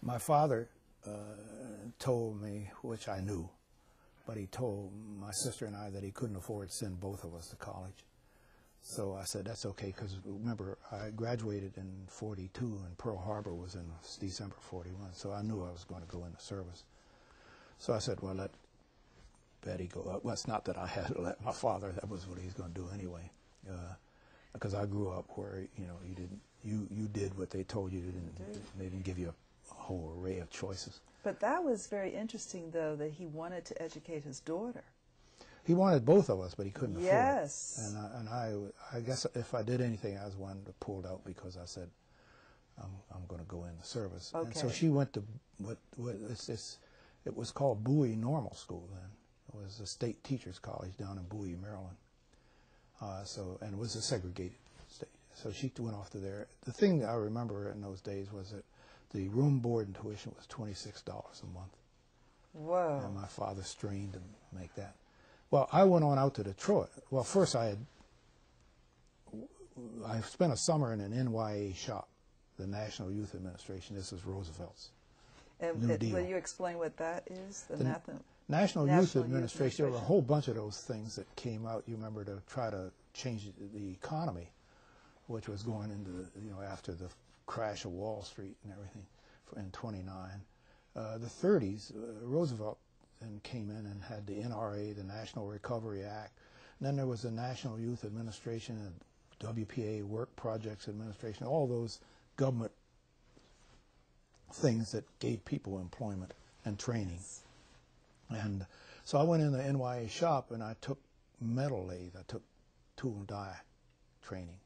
My father told me, which I knew, but he told my sister and I that he couldn't afford to send both of us to college. So I said, that's okay, because remember, I graduated in 42 and Pearl Harbor was in December 41, so I knew I was going to go into service. So I said, well, let Betty go. Well, it's not that I had to let my father, that was what he was going to do anyway. Because I grew up where, you did what they told you, they didn't give you a whole array of choices. But that was very interesting, though, that he wanted to educate his daughter. He wanted both of us, but he couldn't afford it. Yes. And I guess if I did anything, I was one that pulled out because I said, I'm going to go into service. Okay. And so she went to it was called Bowie Normal School then. It was a state teachers college down in Bowie, Maryland. And it was a segregated state. So she went off to there. The thing that I remember in those days was that the room, board, and tuition was $26 a month. Whoa. And my father strained to make that. Well, I went on out to Detroit. Well, first I spent a summer in an NYA shop, the National Youth Administration. This is Roosevelt's New Deal. Will you explain what that is? The National Youth Administration. There were a whole bunch of those things that came out, you remember, to try to change the economy, which was going into, after the crash of Wall Street and everything in 29. The 30s, Roosevelt then came in and had the NRA, the National Recovery Act. And then there was the National Youth Administration and WPA, Work Projects Administration, all those government things that gave people employment and training. And so I went in the NYA shop and I took metal lathe. I took tool and die training.